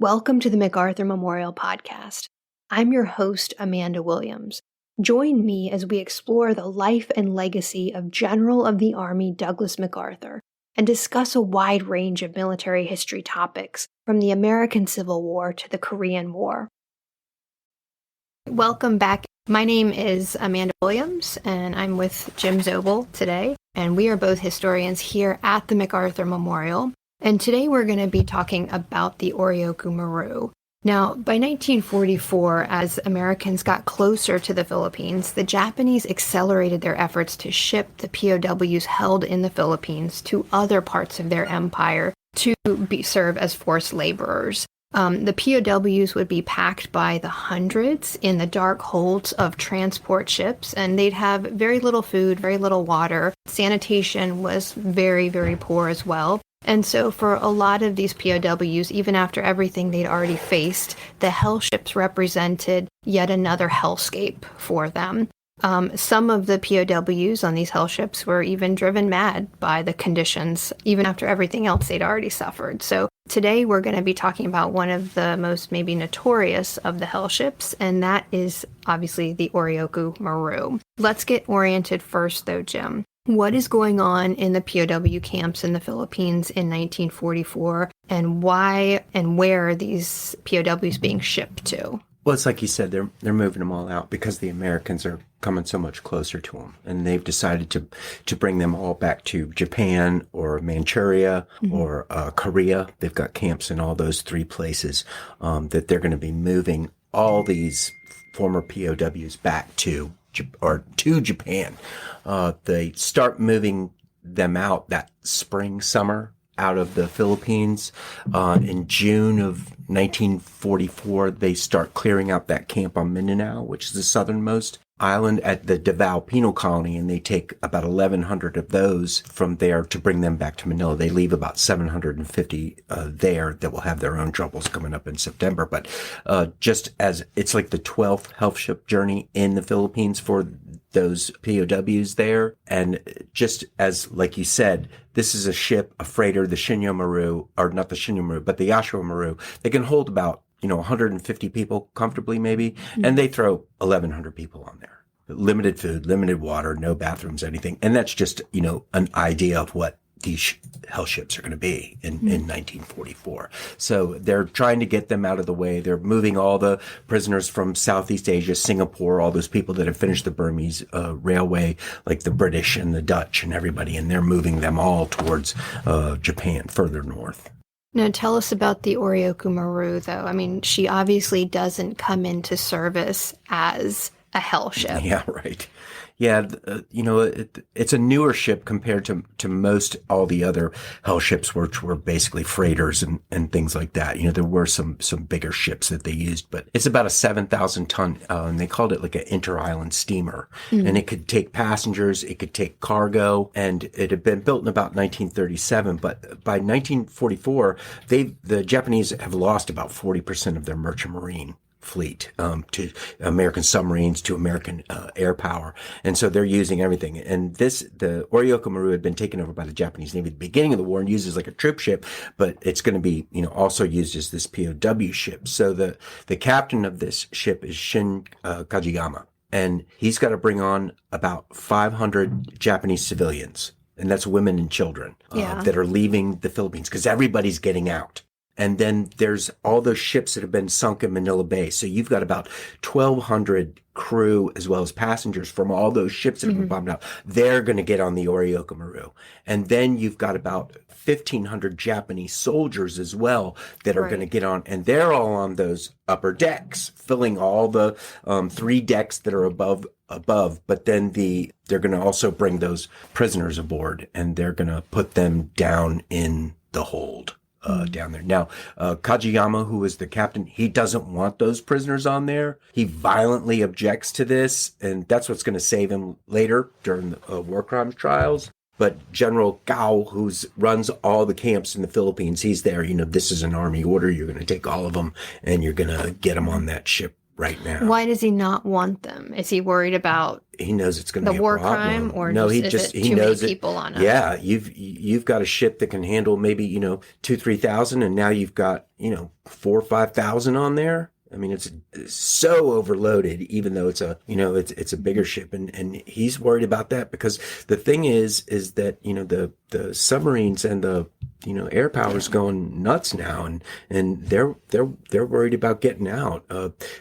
Welcome to the MacArthur Memorial podcast. I'm your host, Amanda Williams. Join me as we explore the life and legacy of General of the Army Douglas MacArthur and discuss a wide range of military history topics from the American Civil War to the Korean War. Welcome back. My name is Amanda Williams, and I'm with Jim Zobel today, and we are both historians here at the MacArthur Memorial. And today we're going to be talking about the Oryoku Maru. Now, by 1944, as Americans got closer to the Philippines, the Japanese accelerated their efforts to ship the POWs held in the Philippines to other parts of their empire to serve as forced laborers. The POWs would be packed by the hundreds in the dark holds of transport ships, and they'd have very little food, very little water. Sanitation was very, very poor as well. And so for a lot of these POWs, even after everything they'd already faced, the hellships represented yet another hellscape for them. Some of the POWs on these hellships were even driven mad by the conditions, even after everything else they'd already suffered. So today we're going to be talking about one of the most maybe notorious of the hellships, and that is obviously the Oryoku Maru. Let's get oriented first, though, Jim. What is going on in the POW camps in the Philippines in 1944, and why and where are these POWs being shipped to? Well, it's like you said, they're moving them all out because the Americans are coming so much closer to them, and they've decided to bring them all back to Japan or Manchuria or Korea. They've got camps in all those three places that they're going to be moving all these former POWs back to Japan. They start moving them out that spring, summer out of the Philippines. In June of 1944, they start clearing out that camp on Mindanao, which is the southernmost island at the Davao Penal Colony, and they take about 1,100 of those from there to bring them back to Manila. They leave about 750 there that will have their own troubles coming up in September. But just as it's like the 12th hellship journey in the Philippines for those POWs there. And just as, like you said, this is a ship, a freighter, the Shinyo Maru, or not the Shinyo Maru, but the Yashua Maru. They can hold about 150 people comfortably, maybe, and they throw 1,100 people on there. Limited food, limited water, no bathrooms, anything. And that's just, an idea of what these hellships are going to be in 1944. So they're trying to get them out of the way. They're moving all the prisoners from Southeast Asia, Singapore, all those people that have finished the Burmese railway, like the British and the Dutch and everybody, and they're moving them all towards Japan, further north. Now, tell us about the Oryoku Maru, though. I mean, she obviously doesn't come into service as a hellship. Yeah, right. Yeah, it's a newer ship compared to most all the other hellships, which were basically freighters and things like that. There were some bigger ships that they used, but it's about a 7,000 ton, and they called it like an inter-island steamer. And it could take passengers, it could take cargo, and it had been built in about 1937. But by 1944, the Japanese have lost about 40% of their merchant marine fleet to American submarines, to American air power. And so they're using everything. And the Oryoku Maru had been taken over by the Japanese Navy at the beginning of the war and used as like a troop ship, but it's going to be, also used as this POW ship. So the captain of this ship is Shin Kajiyama, and he's got to bring on about 500 Japanese civilians, and that's women and children that are leaving the Philippines because everybody's getting out. And then there's all those ships that have been sunk in Manila Bay. So you've got about 1,200 crew as well as passengers from all those ships that have been bombed out. They're going to get on the Oryoku Maru. And then you've got about 1,500 Japanese soldiers as well that are going to get on. And they're all on those upper decks, filling all the 3 decks that are above. But then they're going to also bring those prisoners aboard, and they're going to put them down in the hold. Down there. Now, Kajiyama, who is the captain, he doesn't want those prisoners on there. He violently objects to this, and that's what's going to save him later during the war crimes trials. But General Gao, who runs all the camps in the Philippines, he's there. This is an army order. You're going to take all of them, and you're going to get them on that ship right now. Why does he not want them? Is he worried about He knows it's going to the be a war problem. crime, or no, is it he too knows many it. people on Yeah, you've got a ship that can handle maybe 2,000-3,000, and now you've got 4,000 or 5,000 on there. I mean, it's so overloaded, even though it's a bigger ship, and he's worried about that because the thing is that the submarines and the air power is going nuts now, and they're worried about getting out,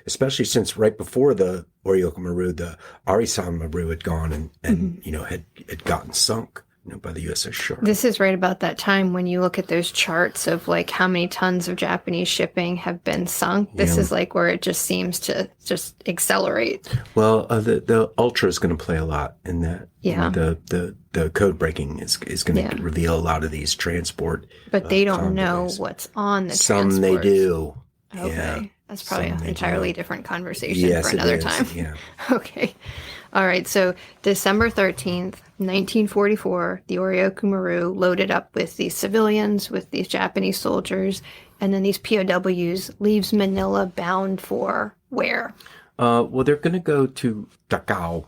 especially since right before the Oryoku Maru, the Arisan Maru had gone and had gotten sunk by the USS Shark. This is right about that time when you look at those charts of like how many tons of Japanese shipping have been sunk. This is like where it just seems to just accelerate. Well, the Ultra is going to play a lot in that. Yeah. The code breaking is going to reveal a lot of these transport. But they don't convoys. know what's on the Some transports. they do. Okay. Yeah. That's probably an entirely different conversation Yes, for another it is. time. Yeah. Okay. All right. So December 13th, 1944, the Oryoku Maru loaded up with these civilians, with these Japanese soldiers, and then these POWs leaves Manila bound for where? Well, they're going to go to Dacao,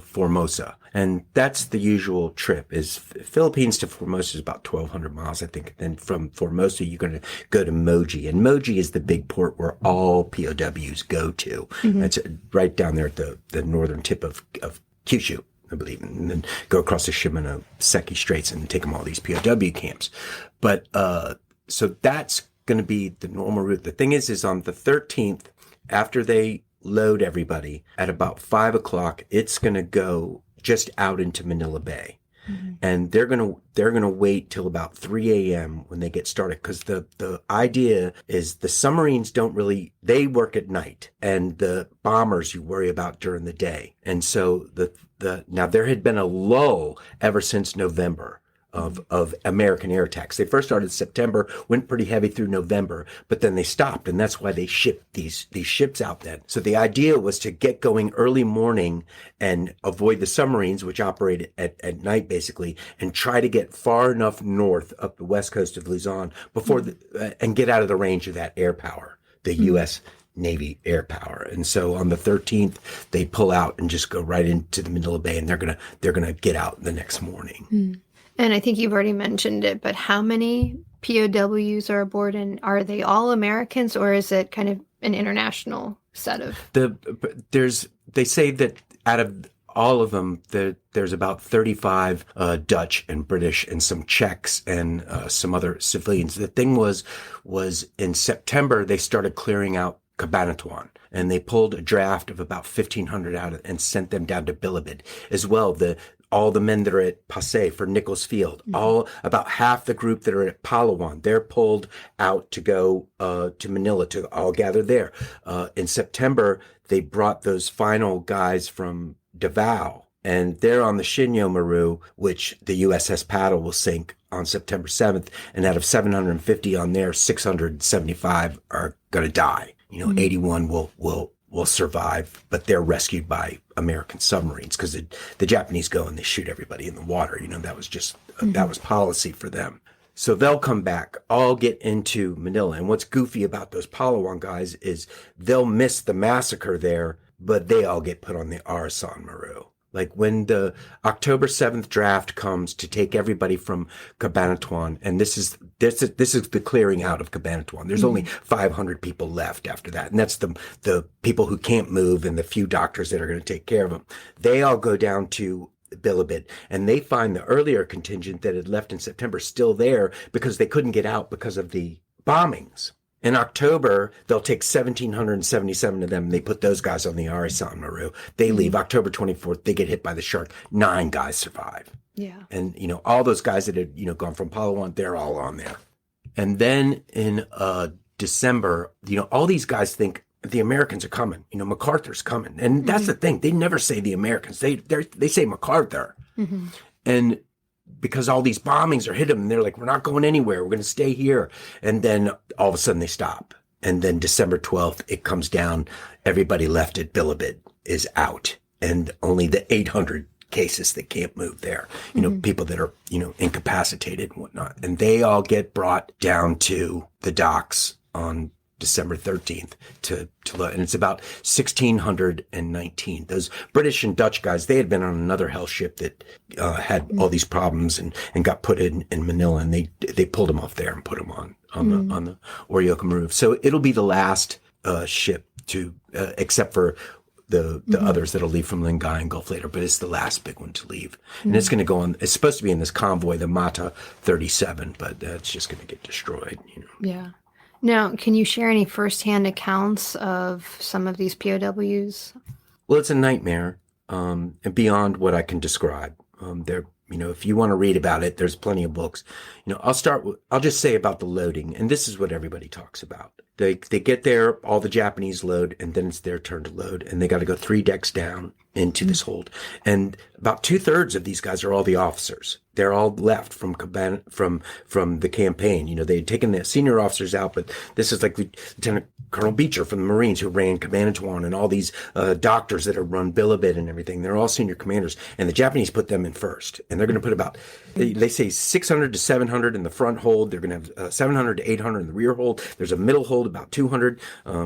Formosa. And that's the usual trip. Is Philippines to Formosa is about 1,200 miles, I think. Then from Formosa, you're going to go to Moji. And Moji is the big port where all POWs go to. That's right down there at the northern tip of Kyushu, I believe. And then go across the Shimonoseki Straits and take them all these POW camps. But so that's going to be the normal route. The thing is on the 13th, after they load everybody, at about 5 o'clock, it's going to go just out into Manila Bay. And they're gonna wait till about 3 a.m. when they get started, because the idea is the submarines they work at night, and the bombers you worry about during the day. And so now there had been a lull ever since November of American air attacks. They first started in September, went pretty heavy through November, but then they stopped, and that's why they shipped these ships out then. So the idea was to get going early morning and avoid the submarines, which operate at night basically, and try to get far enough north up the west coast of Luzon before and get out of the range of that air power, the U.S. Navy air power. And so on the 13th, they pull out and just go right into the Manila Bay, and they're gonna get out the next morning. And I think you've already mentioned it, but how many POWs are aboard, and are they all Americans, or is it kind of an international set of? They say that out of all of them, there's about 35 Dutch and British and some Czechs and some other civilians. The thing was in September, they started clearing out Cabanatuan, and they pulled a draft of about 1,500 out and sent them down to Bilibid as well. All the men that are at Pasay for Nichols Field, about half the group that are at Palawan, they're pulled out to go to Manila to all gather there. In September, they brought those final guys from Davao, and they're on the Shinyo Maru, which the USS Paddle will sink on September 7th. And out of 750 on there, 675 are going to die. 81 will survive, but they're rescued by American submarines, because the Japanese go and they shoot everybody in the water. That was just that was policy for them. So they'll come back, all get into Manila. And what's goofy about those Palawan guys is they'll miss the massacre there, but they all get put on the Arisan Maru. Like when the October 7th draft comes to take everybody from Cabanatuan, and this is the clearing out of Cabanatuan. There's only 500 people left after that, and that's the people who can't move and the few doctors that are going to take care of them. They all go down to Bilibid, and they find the earlier contingent that had left in September still there because they couldn't get out because of the bombings. In October, they'll take 1,777 of them. They put those guys on the Arisan Maru. They leave October 24th. They get hit by the shark. 9 guys survive. Yeah. And, all those guys that had, gone from Palawan, they're all on there. And then in December, all these guys think the Americans are coming. MacArthur's coming. And that's the thing. They never say the Americans. They say MacArthur. And because all these bombings are hitting them, and they're like, we're not going anywhere. We're going to stay here. And then all of a sudden they stop. And then December 12th, it comes down. Everybody left at Bilibid is out. And only the 800 cases that can't move there, people that are, incapacitated and whatnot. And they all get brought down to the docks on December 13th and it's about 1619. Those British and Dutch guys, they had been on another hell ship that had all these problems and got put in Manila, and they pulled them off there and put them on the Oryoku Maru. So it'll be the last ship to, except for the others that'll leave from Lingai and Gulf later, but it's the last big one to leave. And it's going to go on, it's supposed to be in this convoy, the Mata 37, but that's just going to get destroyed, Yeah. Now, can you share any firsthand accounts of some of these POWs? Well, it's a nightmare, and beyond what I can describe. If you want to read about it, there's plenty of books. I'll just say about the loading, and this is what everybody talks about. They get there, all the Japanese load, and then it's their turn to load, and they got to go 3 decks down into this hold. And about 2/3 of these guys are all the officers. They're all left from the campaign. They had taken the senior officers out, but this is like Lieutenant Colonel Beecher from the Marines, who ran Cabanatuan, and all these doctors that have run Bilibid and everything. They're all senior commanders, and the Japanese put them in first. And they're going to put about, they say 600 to 700 in the front hold. They're going to have 700 to 800 in the rear hold. There's a middle hold, about 200.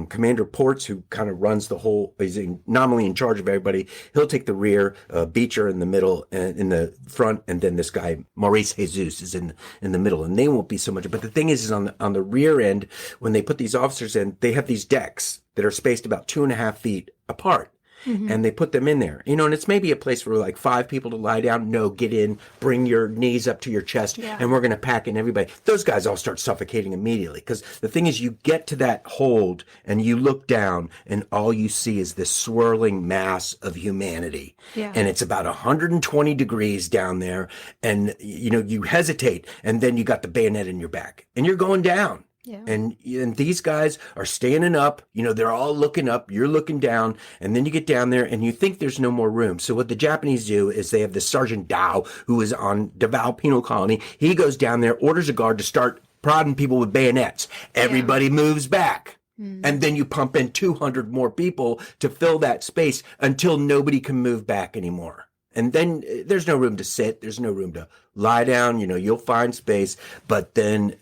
Commander Ports, who kind of runs the whole, he's nominally in charge of everybody. He'll take the rear, Beecher in the middle, and in the front, and then this guy Maurice Jesus is in the middle, and they won't be so much. But the thing is on the rear end, when they put these officers in, they have these decks that are spaced about 2.5 feet apart. And they put them in there, and it's maybe a place for like 5 people to lie down. No, get in, bring your knees up to your chest, and we're going to pack in everybody. Those guys all start suffocating immediately, because the thing is, you get to that hold and you look down and all you see is this swirling mass of humanity. And it's about 120 degrees down there, and you hesitate, and then you got the bayonet in your back and you're going down. And these guys are standing up, they're all looking up, you're looking down, and then you get down there and you think there's no more room. So what the Japanese do is they have the Sergeant Dow, who is on Davao Penal Colony. He goes down there, orders a guard to start prodding people with bayonets. Everybody moves back. And then you pump in 200 more people to fill that space until nobody can move back anymore. And then there's no room to sit. There's no room to lie down. You'll find space, but then,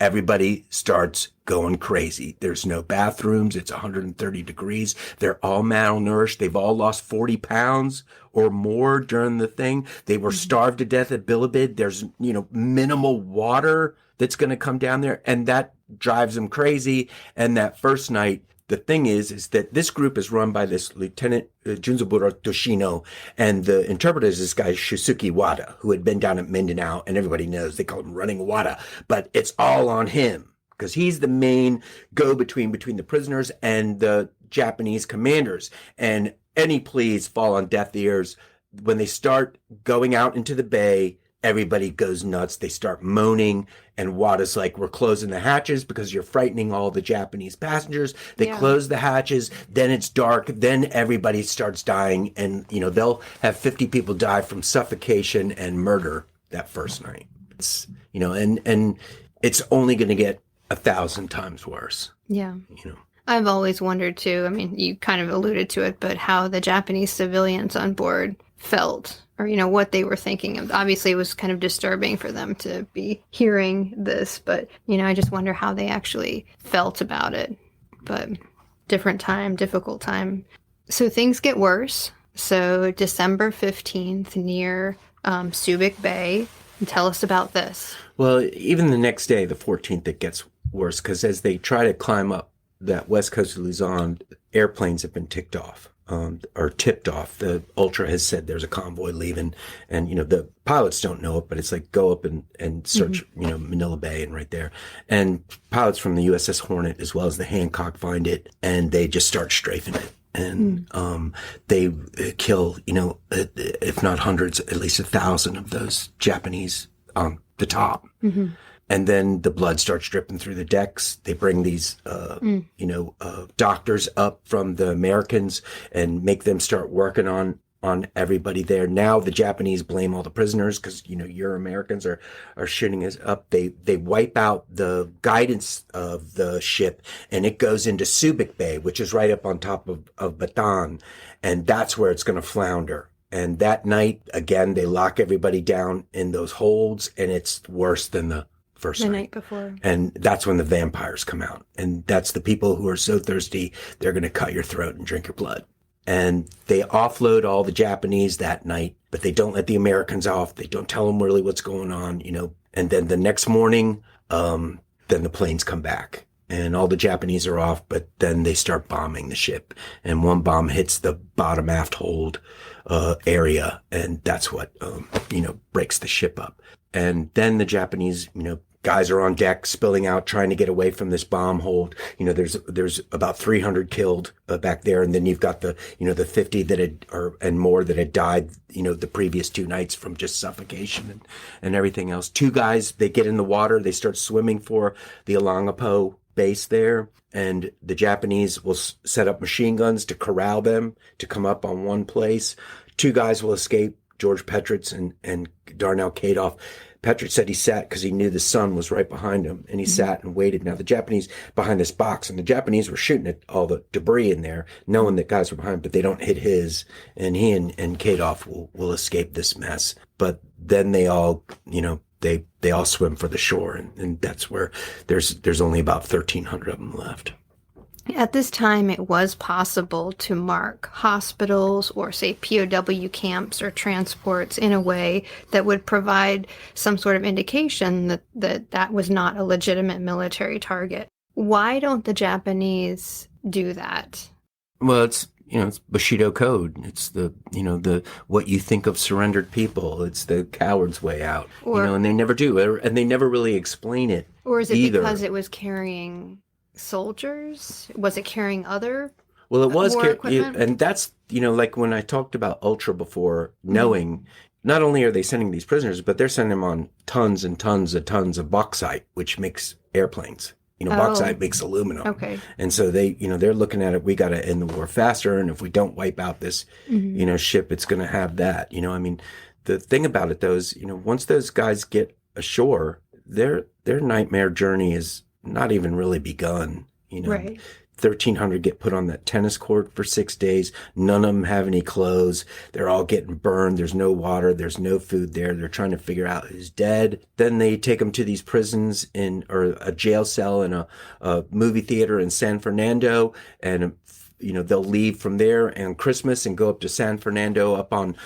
everybody starts going crazy. There's no bathrooms. It's 130 degrees. They're all malnourished. They've all lost 40 pounds or more during the thing. They were starved to death at Bilibid. There's, minimal water that's going to come down there, and that drives them crazy. And that first night, the thing is that this group is run by this Lieutenant Junzaburo Toshino, and the interpreter is this guy Shusuke Wada, who had been down at Mindanao, and everybody knows they call him Running Wada, but it's all on him because he's the main go-between between the prisoners and the Japanese commanders. And any pleas fall on deaf ears. When they start going out into the bay, everybody goes nuts. They start moaning, and Wada's like, we're closing the hatches because you're frightening all the Japanese passengers. They close the hatches. Then it's dark. Then everybody starts dying, and they'll have 50 people die from suffocation and murder that first night. It's and it's only going to get 1,000 times worse. I've always wondered too, you kind of alluded to it, but how the Japanese civilians on board felt, or what they were thinking of. Obviously it was kind of disturbing for them to be hearing this, but I just wonder how they actually felt about it. But different time, difficult time. So things get worse. So December 15th near Subic Bay. Tell us about this. Well, even the next day, the 14th, it gets worse, because as they try to climb up that west coast of Luzon, airplanes have been tipped off. The Ultra has said there's a convoy leaving, and the pilots don't know it, but it's like go up and search Manila Bay and right there, and pilots from the USS Hornet as well as the Hancock find it, and they just start strafing it, and they kill if not hundreds, at least 1,000 of those Japanese on the top. And then the blood starts dripping through the decks. They bring these, doctors up from the Americans and make them start working on everybody there. Now the Japanese blame all the prisoners because, your Americans are shooting us up. They wipe out the guidance of the ship, and it goes into Subic Bay, which is right up on top of Bataan. And that's where it's going to flounder. And that night, again, they lock everybody down in those holds, and it's worse than the The night before. And that's when the vampires come out. And that's the people who are so thirsty, they're going to cut your throat and drink your blood. And they offload all the Japanese that night, but they don't let the Americans off. They don't tell them really what's going on, And then the next morning, then the planes come back and all the Japanese are off, but then they start bombing the ship. And one bomb hits the bottom aft hold area, and that's what, breaks the ship up. And then the Japanese, guys are on deck spilling out, trying to get away from this bomb hold. There's about 300 killed back there. And then you've got the 50 and more that had died, the previous 2 nights from just suffocation and everything else. 2 guys, they get in the water. They start swimming for the Alangapo base there. And the Japanese will set up machine guns to corral them to come up on one place. 2 guys will escape, George Petritz and Darnell Kadoff. Petritz said he sat because he knew the sun was right behind him, and he sat and waited. Now, the Japanese behind this box, and the Japanese were shooting at all the debris in there, knowing that guys were behind, but they don't hit his, and he and Kadoff will escape this mess. But then they all, they all swim for the shore, and that's where there's only about 1,300 of them left. At this time, it was possible to mark hospitals or, say, POW camps or transports in a way that would provide some sort of indication that was not a legitimate military target. Why don't the Japanese do that? Well, it's Bushido code. It's the what you think of surrendered people. It's the coward's way out. And they never do, and they never really explain it. Or is it either. Because it was carrying soldiers? Was it carrying other? Well, it was, equipment? And that's like when I talked about Ultra before, knowing not only are they sending these prisoners, but they're sending them on tons and tons of bauxite, which makes airplanes. Bauxite makes aluminum. Okay. And so they're looking at it. We got to end the war faster, and if we don't wipe out this, ship, it's going to have that. The thing about it though is, once those guys get ashore, their nightmare journey is not even really begun. Right. 1,300 get put on that tennis court for 6 days. None of them have any clothes. They're all getting burned. There's no water. There's no food there. They're trying to figure out who's dead. Then they take them to these prisons or a jail cell in a movie theater in San Fernando. And, they'll leave from there on Christmas and go up to San Fernando up on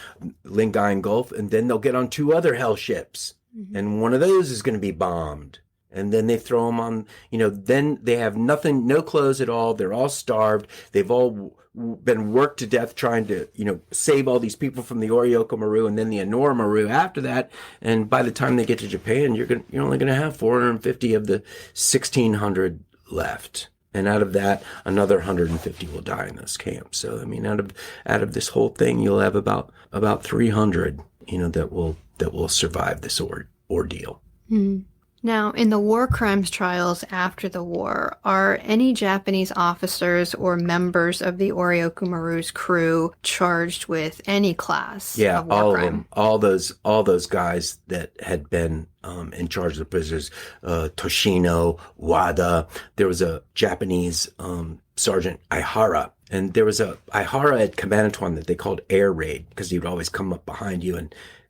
Lingayen Gulf. And then they'll get on 2 other hell ships. Mm-hmm. And one of those is going to be bombed. And then they throw them on, then they have nothing, no clothes at all. They're all starved. They've all been worked to death trying to, save all these people from the Oryoku Maru and then the Enora Maru after that. And by the time they get to Japan, you're only going to have 450 of the 1,600 left. And out of that, another 150 will die in those camps. So, out of this whole thing, you'll have about 300, that will survive this ordeal. Mm. Now, in the war crimes trials after the war, are any Japanese officers or members of the Oryoku Maru's crew charged with any class of war all crime? of them. All those guys that had been in charge of the prisoners, Toshino, Wada. There was a Japanese Sergeant Aihara. And there was a Aihara at Cabanatuan that they called air raid because he would always come up behind you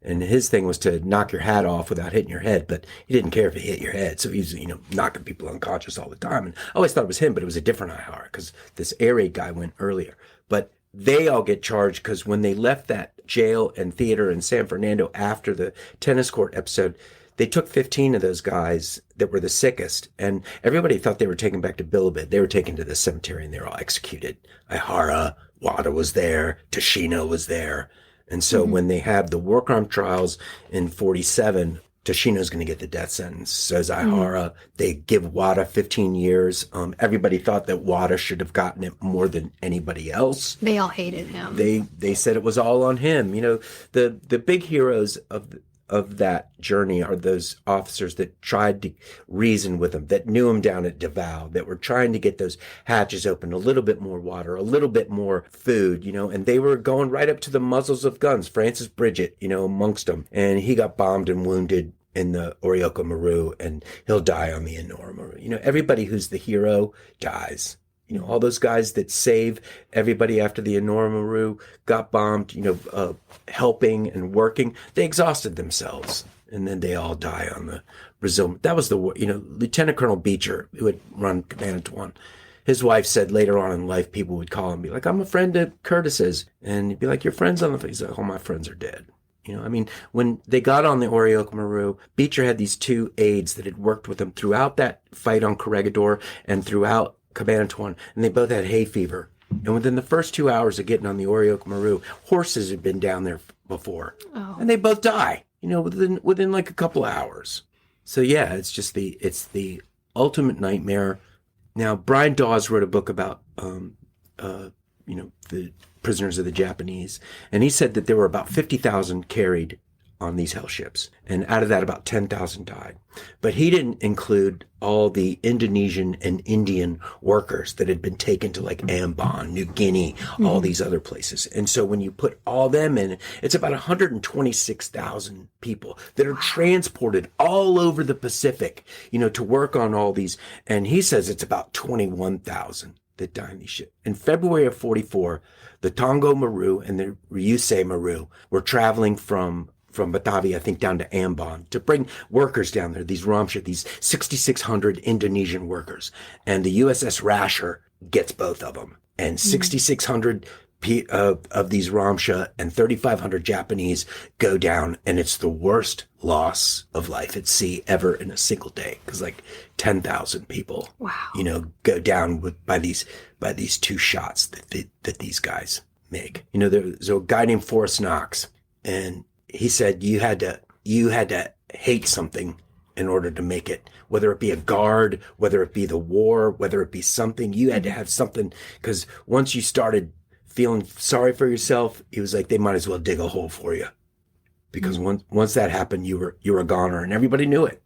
and his thing was to knock your hat off without hitting your head, but he didn't care if he hit your head. So he was, knocking people unconscious all the time. And I always thought it was him, but it was a different Aihara because this air raid guy went earlier. But they all get charged because when they left that jail and theater in San Fernando after the tennis court episode, they took 15 of those guys that were the sickest, and everybody thought they were taken back to Bilibid. They were taken to the cemetery, and they were all executed. Aihara, Wada was there, Toshino was there. And so when they have the war crime trials in 47, Toshino's going to get the death sentence, says Aihara. They give Wada 15 years. Everybody thought that Wada should have gotten it more than anybody else. They all hated him. They said it was all on him. The big heroes of that journey are those officers that tried to reason with him, that knew him down at Davao, that were trying to get those hatches open, a little bit more water, a little bit more food, and they were going right up to the muzzles of guns. Francis Bridget, amongst them. And he got bombed and wounded in the Oryoku Maru, and he'll die on the Enora Maru. Everybody who's the hero dies. All those guys that save everybody after the Enora Maru got bombed, helping and working, they exhausted themselves. And then they all die on the Brazil. That was the, Lieutenant Colonel Beecher, who had run Command 1. His wife said later on in life, people would call him and be like, I'm a friend of Curtis's. And he'd be like, your friend's on the face. He's like, oh, my friends are dead. When they got on the Oryoku Maru, Beecher had these 2 aides that had worked with him throughout that fight on Corregidor and throughout Cabanatuan, and they both had hay fever. And within the first 2 hours of getting on the Oryoku Maru, horses had been down there before. Oh. And they both die, within like a couple of hours. So yeah, it's the ultimate nightmare. Now, Brian Dawes wrote a book about, the prisoners of the Japanese. And he said that there were about 50,000 carried on these hellships. And out of that, about 10,000 died. But he didn't include all the Indonesian and Indian workers that had been taken to like Ambon, New Guinea, all these other places. And so when you put all them in, it's about 126,000 people that are transported all over the Pacific, to work on all these. And he says it's about 21,000 that died in these ships. In February of 44, the Tongo Maru and the Ryusei Maru were traveling from Batavia, I think, down to Ambon to bring workers down there, these Ramsha, these 6,600 Indonesian workers. And the USS Rasher gets both of them. And 6,600 of these Ramsha and 3,500 Japanese go down. And it's the worst loss of life at sea ever in a single day. Because like 10,000 people, go down by these 2 shots that these guys make. There's a guy named Forrest Knox, and he said you had to hate something in order to make it, whether it be a guard, whether it be the war, whether it be something. You had to have something, because once you started feeling sorry for yourself, he was like, they might as well dig a hole for you, because once that happened, you were a goner, and everybody knew it.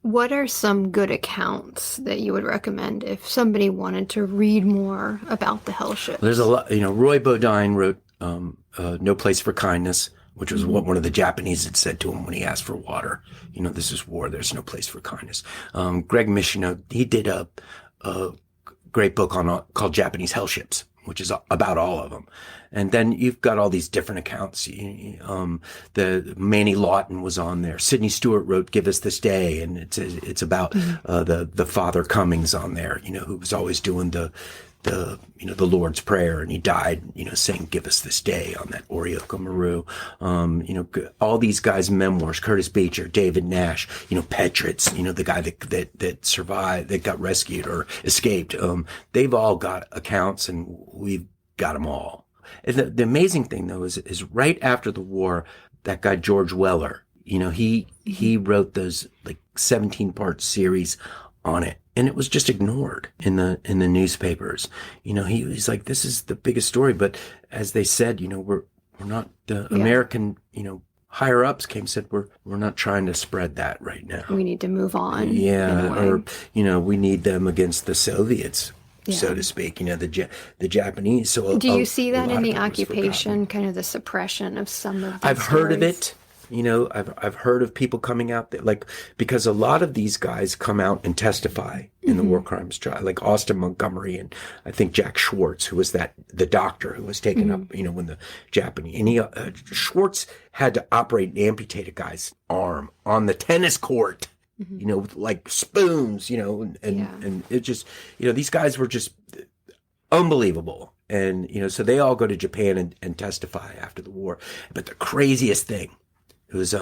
What are some good accounts that you would recommend if somebody wanted to read more about the hellship? There's a lot. Roy Bodine wrote No Place for Kindness, which was what one of the Japanese had said to him when he asked for water. This is war. There's no place for kindness. Greg Michino, he did a great book called Japanese Hellships, which is about all of them. And then you've got all these different accounts. The Manny Lawton was on there. Sidney Stewart wrote Give Us This Day, and it's about the Father Cummings on there, who was always doing the Lord's Prayer, and he died, saying, give us this day on that Oryoku Maru. All these guys' memoirs, Curtis Beecher, David Nash, Petritz, the guy that survived, that got rescued or escaped. They've all got accounts, and we've got them all. And the amazing thing though is right after the war, that guy George Weller, he wrote those like 17-part series on it. And it was just ignored in the newspapers. He's like, this is the biggest story. But as they said, we're not the American, higher ups said, we're not trying to spread that right now. We need to move on. Yeah. Or, we need them against the Soviets, so to speak, the Japanese. So do you see that in the occupation, kind of the suppression of some of these I've heard of it. I've heard of people coming out there, because a lot of these guys come out and testify in the war crimes trial, like Austin Montgomery and I think Jack Schwartz, who was the doctor who was taken up, when the Japanese, and Schwartz had to operate and amputate a guy's arm on the tennis court, with like spoons, and it just, these guys were just unbelievable. And, so they all go to Japan and testify after the war. But the craziest thing, it was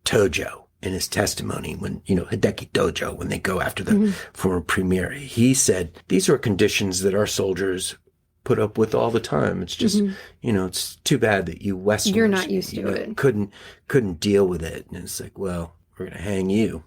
Tojo in his testimony when, Hideki Tojo, when they go after the former premier, he said, these are conditions that our soldiers put up with all the time. It's just, it's too bad that you Westerners, you're not used to it. Couldn't deal with it. And it's like, well, we're going to hang you.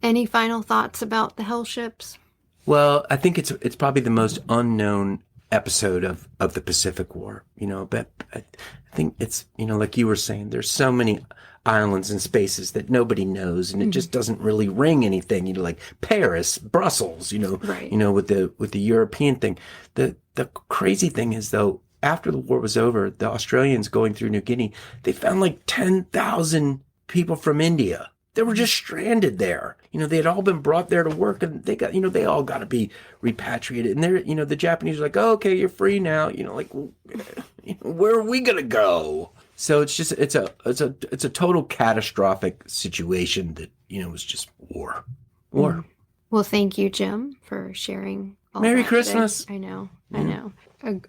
Any final thoughts about the hellships? Well, I think it's probably the most unknown episode of the Pacific War, but I think it's, like you were saying, there's so many islands and spaces that nobody knows, and it just doesn't really ring anything, like Paris, Brussels, right. With the European thing. The crazy thing is though, after the war was over, the Australians going through New Guinea, they found like 10,000 people from India. They were just stranded there. They had all been brought there to work, and they got, they all got to be repatriated. And they're, the Japanese are like, oh, okay, you're free now. Where are we going to go? So it's a total catastrophic situation that, was just war. Mm. Well, thank you, Jim, for sharing all Merry that Christmas. Today. I know.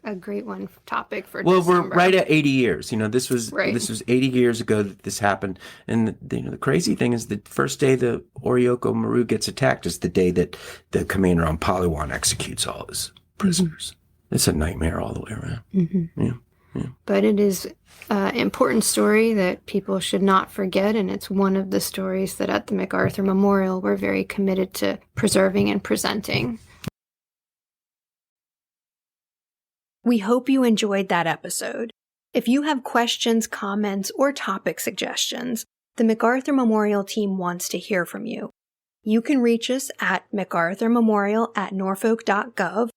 A great topic for Well, December. we're right at 80 years. This was right. This was 80 years ago that this happened. And the crazy thing is the first day the Oryoku Maru gets attacked is the day that the commander on Palawan executes all his prisoners. Mm-hmm. It's a nightmare all the way around. Mm-hmm. Yeah. But it is an important story that people should not forget, and it's one of the stories that at the MacArthur Memorial we're very committed to preserving and presenting. We hope you enjoyed that episode. If you have questions, comments, or topic suggestions, the MacArthur Memorial team wants to hear from you. You can reach us at macarthurmemorial@norfolk.gov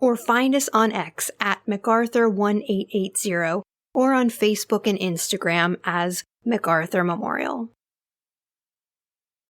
or find us on X at MacArthur1880 or on Facebook and Instagram as MacArthur Memorial.